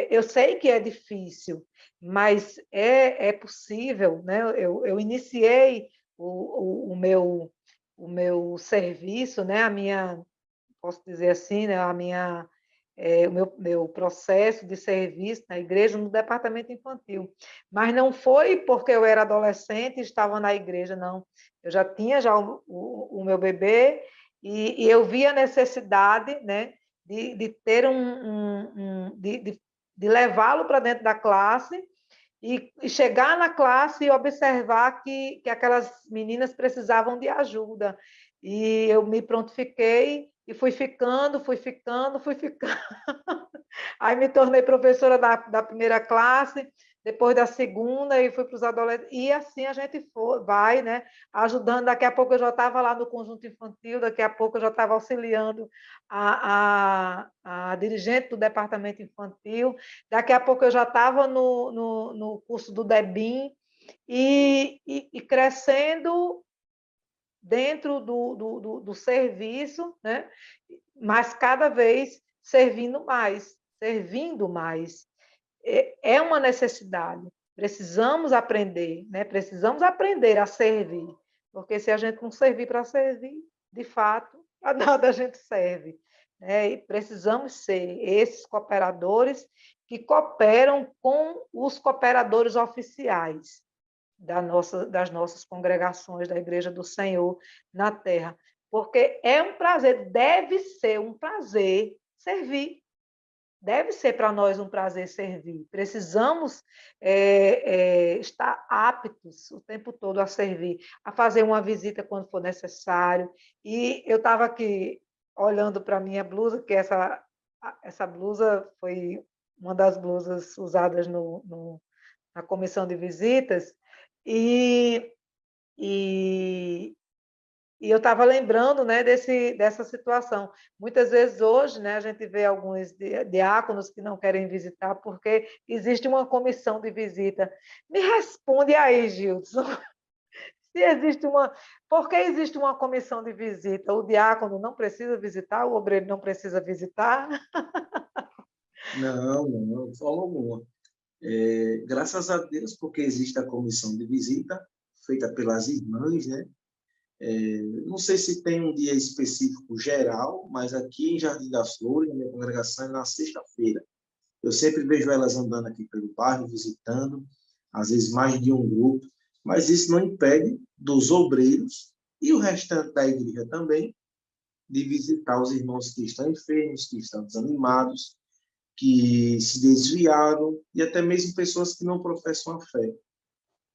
Eu sei que é difícil, mas é possível, né? Eu iniciei o meu serviço, né? Posso dizer assim, né? O meu processo de serviço na igreja no departamento infantil. Mas não foi porque eu era adolescente e estava na igreja, não. Eu já tinha o meu bebê e eu vi a necessidade, né, de ter de levá-lo para dentro da classe e chegar na classe e observar que aquelas meninas precisavam de ajuda. E eu me prontifiquei e fui ficando. Aí me tornei professora da primeira classe, depois da segunda, e fui para os adolescentes. E assim a gente vai, né, ajudando. Daqui a pouco eu já estava lá no conjunto infantil, daqui a pouco eu já estava auxiliando a dirigente do departamento infantil, daqui a pouco eu já estava no curso do DEBIM, e crescendo dentro do serviço, né? Mas cada vez servindo mais. É uma necessidade. Precisamos aprender, né? Precisamos aprender a servir, porque se a gente não servir para servir, de fato, a nada a gente serve. Né? E precisamos ser esses cooperadores que cooperam com os cooperadores oficiais das nossas congregações da Igreja do Senhor na Terra. Porque é um prazer, deve ser um prazer servir. Deve ser para nós um prazer servir. Precisamos estar aptos o tempo todo a servir, a fazer uma visita quando for necessário. E eu estava aqui olhando para a minha blusa, que essa blusa foi uma das blusas usadas na comissão de visitas, e, e, e eu estava lembrando, né, dessa situação. Muitas vezes hoje, né, a gente vê alguns diáconos que não querem visitar porque existe uma comissão de visita. Me responde aí, Gilson. Se existe uma... Por que existe uma comissão de visita? O diácono não precisa visitar, o obreiro não precisa visitar? Não, de forma alguma. Graças a Deus, porque existe a comissão de visita, feita pelas irmãs, né? Não sei se tem um dia específico geral, mas aqui em Jardim das Flores, na minha congregação, é na sexta-feira. Eu sempre vejo elas andando aqui pelo bairro, visitando, às vezes mais de um grupo, mas isso não impede dos obreiros e o restante da igreja também de visitar os irmãos que estão enfermos, que estão desanimados, que se desviaram, e até mesmo pessoas que não professam a fé.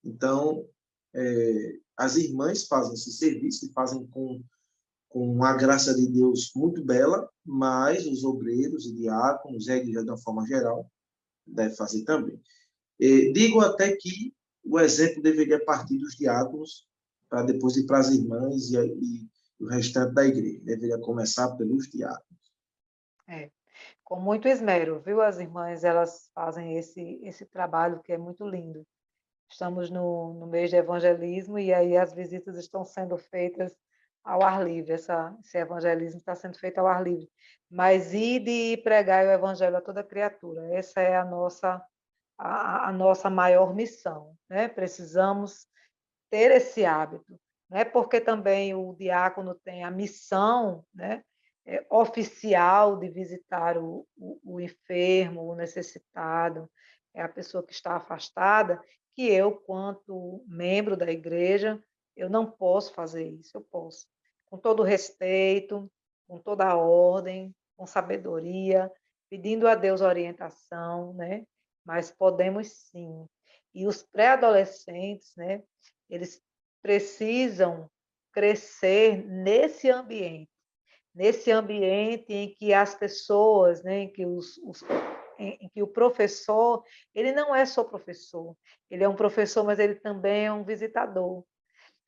Então, as irmãs fazem esse serviço e fazem com a graça de Deus muito bela, mas os obreiros e diáconos, a igreja de uma forma geral, deve fazer também. Digo até que o exemplo deveria partir dos diáconos para depois ir para as irmãs e o restante da igreja. Deveria começar pelos diáconos. Com muito esmero, viu? As irmãs, elas fazem esse trabalho que é muito lindo. Estamos no mês de evangelismo e aí as visitas estão sendo feitas ao ar livre. Esse evangelismo está sendo feito ao ar livre. Mas de pregar o evangelho a toda criatura. Essa é a nossa maior missão. Né? Precisamos ter esse hábito. Né? Porque também o diácono tem a missão, né? Oficial de visitar o enfermo, o necessitado, é a pessoa que está afastada, que eu, quanto membro da igreja, eu não posso fazer isso, eu posso. Com todo respeito, com toda a ordem, com sabedoria, pedindo a Deus orientação, né? Mas podemos sim. E os pré-adolescentes, né? Eles precisam crescer nesse ambiente em que as pessoas, né? Em que o professor, ele não é só professor, ele é um professor, mas ele também é um visitador.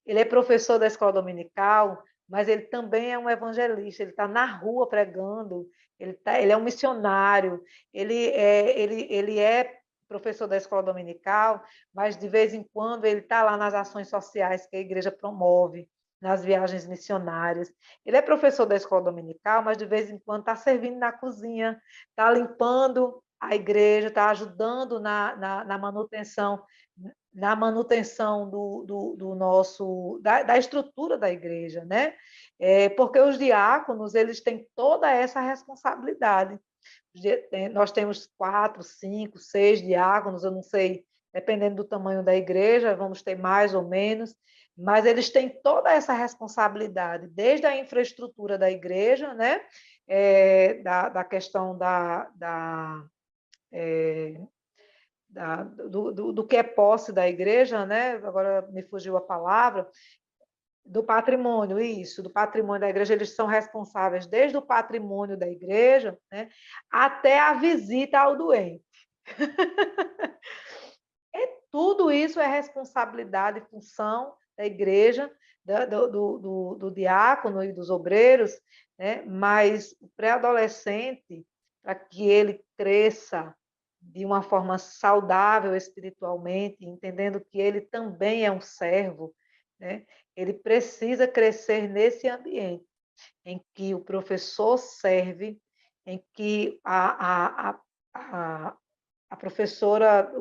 Ele é professor da escola dominical, mas ele também é um evangelista, ele está na rua pregando, ele é um missionário, ele é professor da escola dominical, mas de vez em quando ele está lá nas ações sociais que a igreja promove, nas viagens missionárias. Ele é professor da escola dominical, mas de vez em quando está servindo na cozinha, está limpando a igreja, está ajudando na manutenção do nosso da estrutura da igreja, né? Porque os diáconos eles têm toda essa responsabilidade. Nós temos 4, 5, 6 diáconos, eu não sei, dependendo do tamanho da igreja, vamos ter mais ou menos, mas eles têm toda essa responsabilidade, desde a infraestrutura da igreja, né? Da questão do que é posse da igreja, né? Agora me fugiu a palavra, do patrimônio, isso, do patrimônio da igreja, eles são responsáveis desde o patrimônio da igreja, né, até a visita ao doente. Tudo isso é responsabilidade e função da igreja, do diácono e dos obreiros, né? Mas o pré-adolescente, para que ele cresça de uma forma saudável espiritualmente, entendendo que ele também é um servo, né? Ele precisa crescer nesse ambiente em que o professor serve, em que a professora,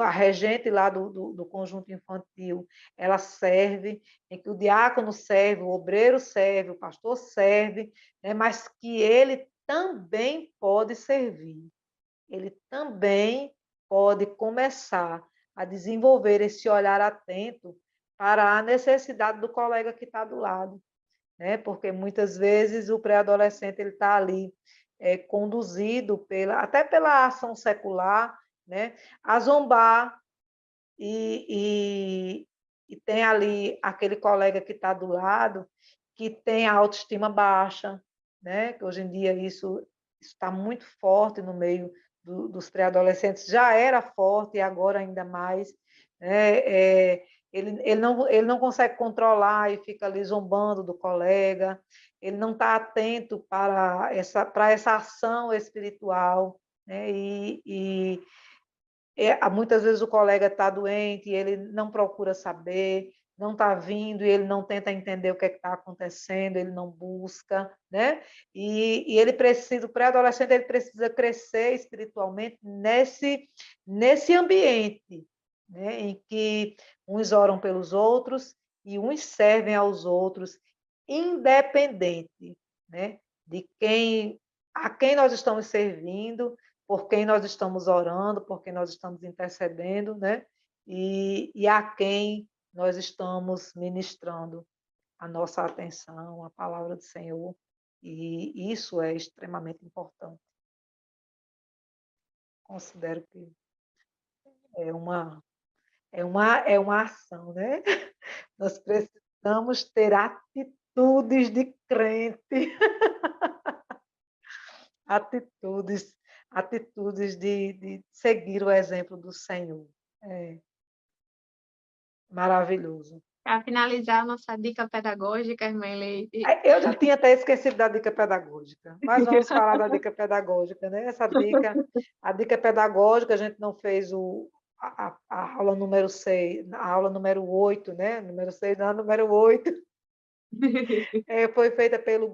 a regente lá do conjunto infantil, ela serve, em que o diácono serve, o obreiro serve, o pastor serve, né? Mas que ele também pode servir. Ele também pode começar a desenvolver esse olhar atento para a necessidade do colega que está do lado, né? Porque muitas vezes o pré-adolescente ele está ali conduzido até pela ação secular, né? A zombar e tem ali aquele colega que está do lado que tem a autoestima baixa, né? Que hoje em dia isso está muito forte no meio dos pré-adolescentes, já era forte e agora ainda mais, né? Ele não consegue controlar e fica ali zombando do colega, ele não está atento para essa ação espiritual, né? Muitas vezes o colega está doente e ele não procura saber, não está vindo e ele não tenta entender o que está acontecendo, ele não busca, né? E ele precisa, o pré-adolescente, ele precisa crescer espiritualmente nesse ambiente, né? Em que uns oram pelos outros e uns servem aos outros, independente, né? A quem nós estamos servindo, por quem nós estamos orando, por quem nós estamos intercedendo, né? E a quem nós estamos ministrando a nossa atenção, a palavra do Senhor. E isso é extremamente importante. Considero que é uma ação, né? Nós precisamos ter atitudes de crente, atitudes de seguir o exemplo do Senhor. É maravilhoso. Para finalizar a nossa dica pedagógica, irmã Leite. Eu já tinha até esquecido da dica pedagógica, mas vamos falar da dica pedagógica, né? A dica pedagógica, a gente não fez a aula número 6, a aula número 8, né? Número 6, não, número 8. Foi feita pelo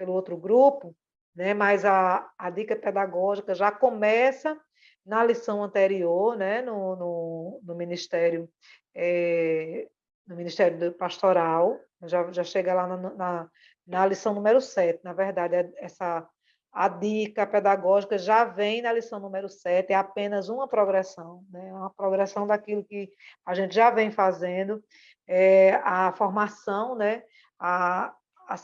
outro grupo, né? Mas a dica pedagógica já começa na lição anterior, né? No Ministério do Pastoral, já chega lá na lição número 7. Na verdade, a dica pedagógica já vem na lição número 7, é apenas uma progressão, né? Uma progressão daquilo que a gente já vem fazendo, a formação, né? O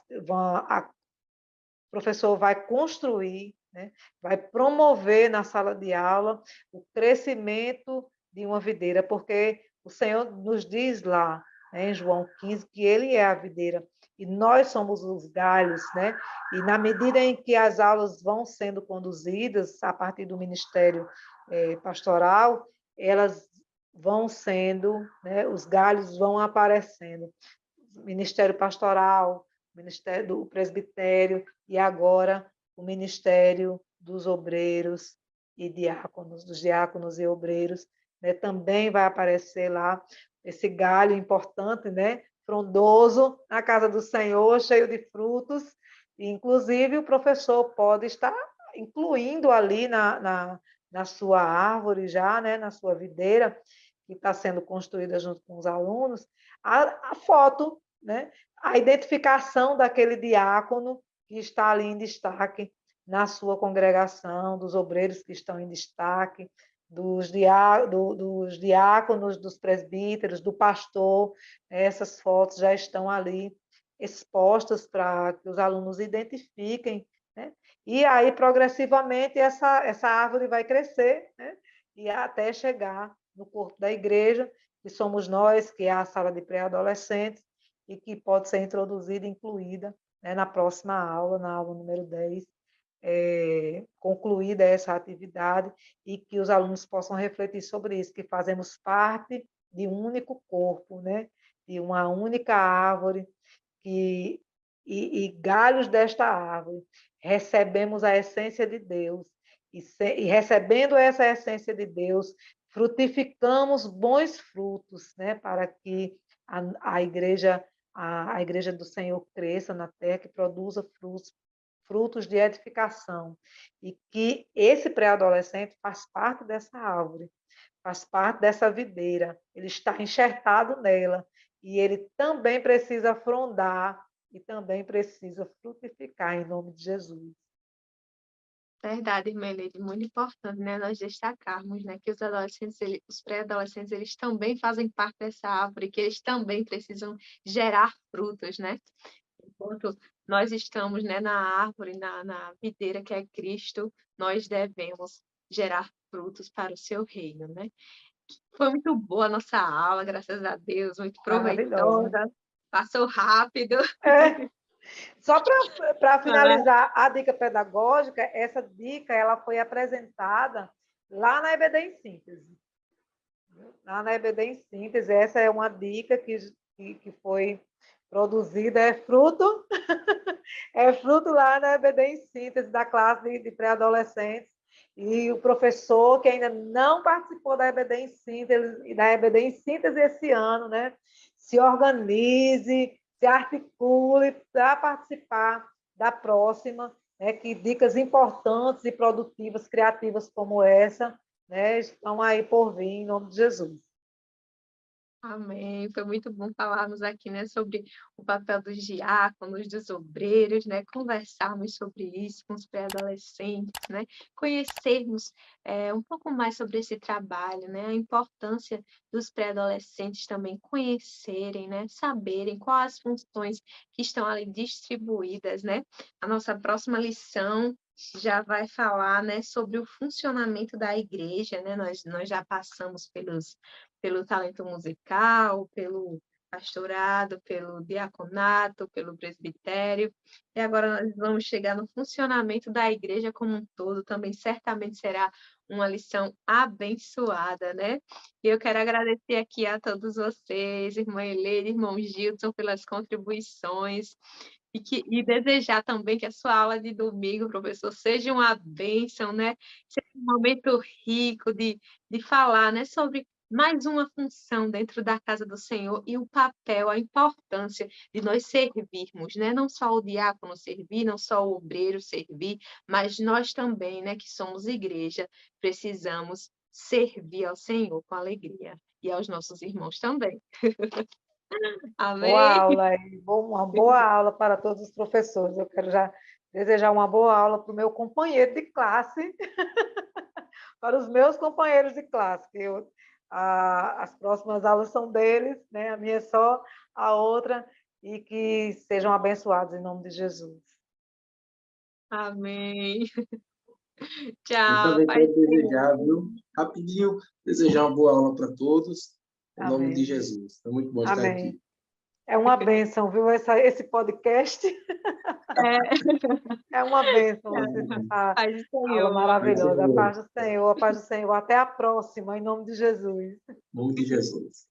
professor vai construir né? Vai promover na sala de aula o crescimento de uma videira, porque o Senhor nos diz lá, né, em João 15, que Ele é a videira e nós somos os galhos, né? E na medida em que as aulas vão sendo conduzidas a partir do ministério pastoral, elas vão sendo, né, os galhos vão aparecendo. Ministério pastoral, ministério do presbitério e agora o ministério dos obreiros e diáconos, dos diáconos e obreiros, né? Também vai aparecer lá esse galho importante, né? Frondoso na casa do Senhor, cheio de frutos, e inclusive o professor pode estar incluindo ali na sua árvore já, né? Na sua videira, que está sendo construída junto com os alunos, a foto, né? A identificação daquele diácono que está ali em destaque na sua congregação, dos obreiros que estão em destaque, dos diáconos, dos presbíteros, do pastor. Essas fotos já estão ali expostas para que os alunos identifiquem, né? E aí, progressivamente, essa árvore vai crescer, né? E até chegar no corpo da igreja, que somos nós, que é a sala de pré-adolescentes, e que pode ser introduzida, incluída, né, na próxima aula, na aula número 10, concluída essa atividade, e que os alunos possam refletir sobre isso, que fazemos parte de um único corpo, né, de uma única árvore, e galhos desta árvore recebemos a essência de Deus, e recebendo essa essência de Deus, frutificamos bons frutos, né, para que a igreja a igreja do Senhor cresça na terra, que produza frutos de edificação, e que esse pré-adolescente faz parte dessa árvore, faz parte dessa videira, ele está enxertado nela, e ele também precisa frondar e também precisa frutificar em nome de Jesus. Verdade, irmã Eleide, muito importante, né, nós destacarmos, né, que os adolescentes, os pré-adolescentes, eles também fazem parte dessa árvore, que eles também precisam gerar frutos, né? Enquanto nós estamos, né, na árvore, na videira que é Cristo, nós devemos gerar frutos para o seu reino, né? Foi muito boa a nossa aula, graças a Deus, muito Maravilhosa. proveitosa, passou rápido. É. Só para Ah, finalizar a dica pedagógica, essa dica ela foi apresentada lá na EBD em Síntese. Lá na EBD em Síntese, essa é uma dica que foi produzida, é fruto lá na EBD em Síntese, da classe de pré-adolescentes, e o professor que ainda não participou da EBD em Síntese esse ano, né, se organize, se articule para participar da próxima, né, que dicas importantes e produtivas, criativas como essa, né, estão aí por vir, em nome de Jesus. amém. Foi muito bom falarmos aqui, né, sobre o papel dos diáconos, dos obreiros, né, conversarmos sobre isso com os pré-adolescentes, né, conhecermos um pouco mais sobre esse trabalho, né, a importância dos pré-adolescentes também conhecerem, né, saberem quais as funções que estão ali distribuídas, né. A nossa próxima lição já vai falar, né, sobre o funcionamento da igreja, né, nós já passamos pelo talento musical, pelo pastorado, pelo diaconato, pelo presbitério, e agora nós vamos chegar no funcionamento da igreja como um todo, também certamente será uma lição abençoada, né? E eu quero agradecer aqui a todos vocês, irmã Helene, irmão Gilson, pelas contribuições, e desejar também que a sua aula de domingo, professor, seja uma bênção, né? Seja um momento rico de falar, né, sobre mais uma função dentro da casa do Senhor e o papel, a importância de nós servirmos, né? Não só o diácono servir, não só o obreiro servir, mas nós também, né, que somos igreja, precisamos servir ao Senhor com alegria e aos nossos irmãos também. Boa Amém? aula, uma boa aula para todos os professores. Eu quero já desejar uma boa aula para o meu companheiro de classe, para os meus companheiros de classe, que as próximas aulas são deles, né? A minha é só a outra, e que sejam abençoados em nome de Jesus. Amém. Eu Tchau, também paz quero do Senhor. desejar, viu? Rapidinho, desejar uma boa aula para todos, em nome de Amém. Jesus. É muito bom estar Amém. aqui. É uma bênção, viu? Esse podcast É, é uma bênção. Essa paz do aula Senhor. Paz do maravilhosa. A Senhor, paz do Senhor, a paz do Senhor. Até a próxima, em nome de Jesus. em nome de Jesus.